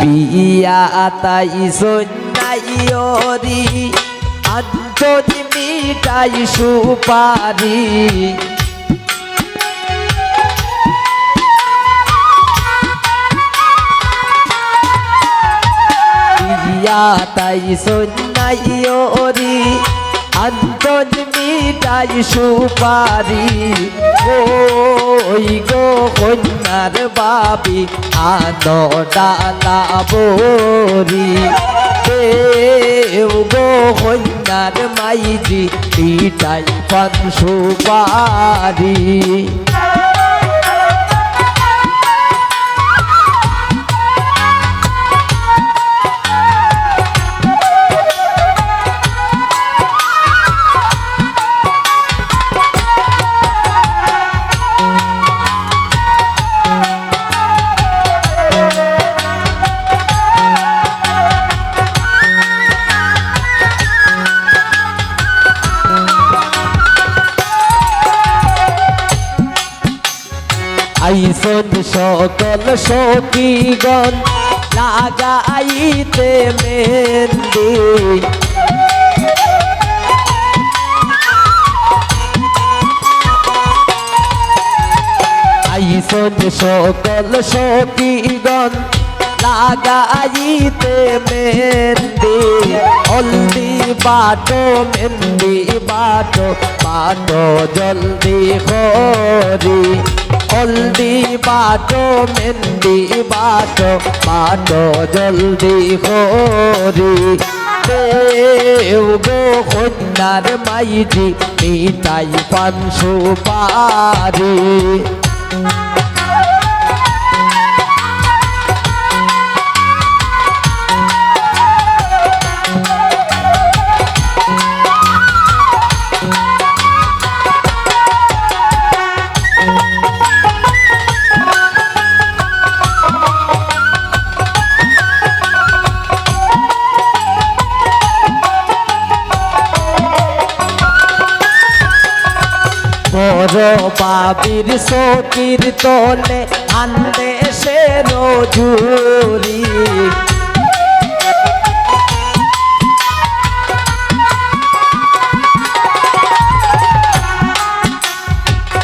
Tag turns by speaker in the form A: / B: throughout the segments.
A: বিয়া তাই সন্ন্যাইরি আঞ্চলি মিঠাই সুপারি বিয়া তাই সন্ন্যাইরি আঞ্চলি মিঠাই সুপারি ওই গো কন্যার বাবি আনো ডালা বরি দেও গো কন্যার মাইজি মিঠাই পান সুপারি আইসন সকল সখীগণ লাগাইতে মেহেন্দি আইসন সকল সখীগণ লাগাইতে মেহেন্দি হলদি বাটো মেহেন্দি বাটো বাটো জলদি করি হলদি বাটো মেহেন্দি বাটো বাটো জলদি করি দেও গো কন্যার মাইজি মিঠাই পান সুপারি বড় বাবির সকির তলে আনতে সে রজুরি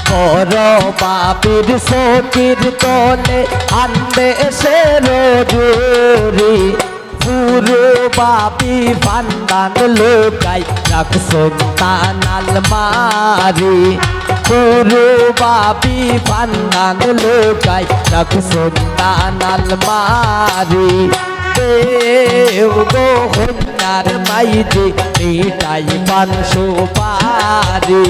A: বড় বাবির সকির তলে আনতে সে রজুরি পুরো বাপি ফান্দান লোকাই রাখছন তানাল মারি পুরো বাপি ফান্দান লোকাই রাখছন তানাল মারি দেও গো কন্যার মাইজি মিঠাই পান সুপারি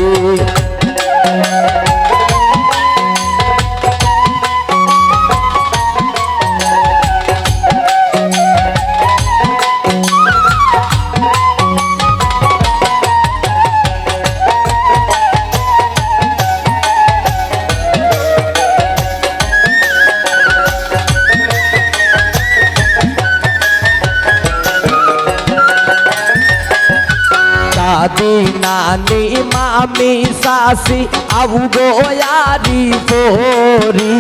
A: দাদি নানি মামি সাসি আবু গোয়ারি পরি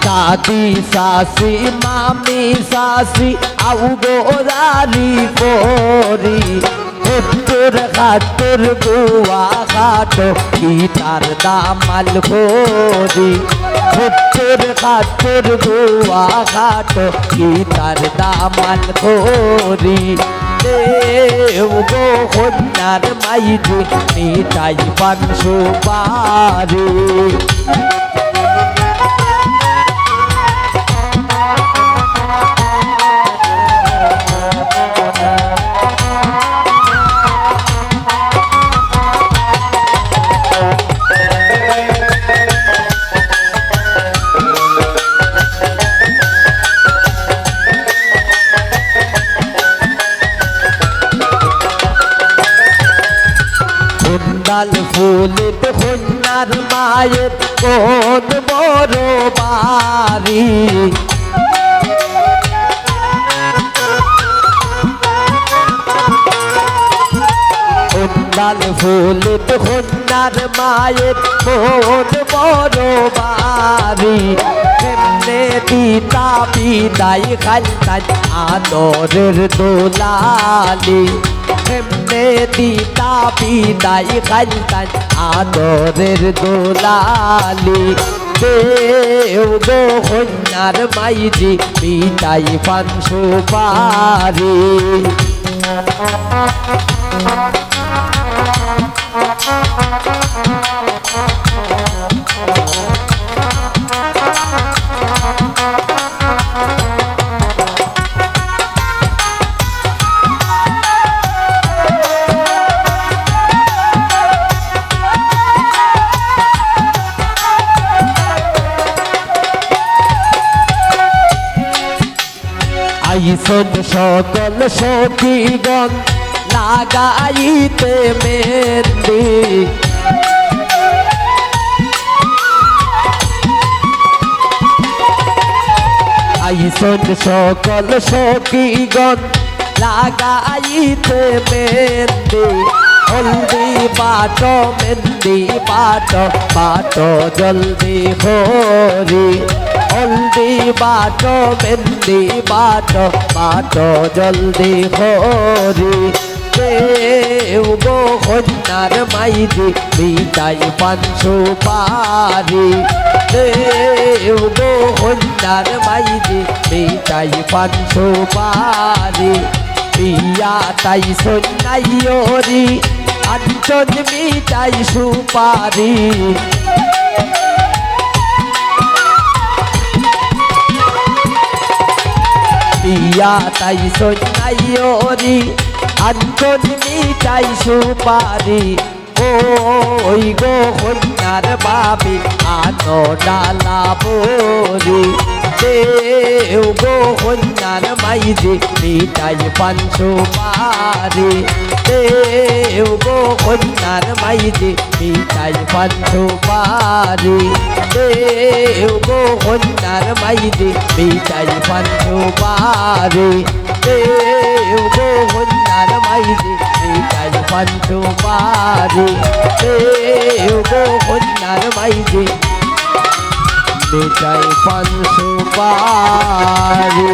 A: দাদি সাসি মামি সাসি আবু গোয়ারি পরি উত্তর খাতর গোয়া খাটো গীতার দামাল ভরি উত্তর খাতর গোয়া খাটো গীতার দামাল ভরি দেও গো কন্যার মাইজি মিঠাই পান সুপারি লাল ফুলের কন্যার মায়ের কোন বড় বাড়ি কুন্ডাল ফুলিত কন্যার মায়ের মন বড় বাড়ি কেমনে দিতা বিদায় খাইতাম আদরের দোলালি কেমনে দিতা বিদায় খাইতাম আদরের দোলালি দেও গো কন্যার মাইজি বিদায় পান সুপারি আইসন সকল সখীগণ লাগাইতে মেহেন্দি আইসন সকল সখীগণ লাগাইতে মেহেন্দি হলদি বাট মেহেন্দি বাট বাট জলদি হরি হলদি বাট মেহেন্দি বাট বাট জলদি হরি দেও গো কন্যার মাইজি বিদায় পান সুপারি দেও গো কন্যার মাইজি বিদায় পান সুপারি পিয়া তাই সন্ন্যাইরি আঞ্চল মিটাই সুপারি পিয়া তাই সন্ন্যাইরি আঞ্চল মিটাই সুপারি ওই গো কন্যার বাবি আনো ডালা বলি দেও গো কন্যার মাইজি মিটাই পান সুপারি দেও গো কন্যার মাইজি মিটাই পান সুপারি দেও গো কন্যার মাইজি মিটাই পান সুপারি দেও গো কন্যার মাইজি মিটাই পান সুপারি দেও গো কন্যার মাইজি মিটাই পান সুপারি।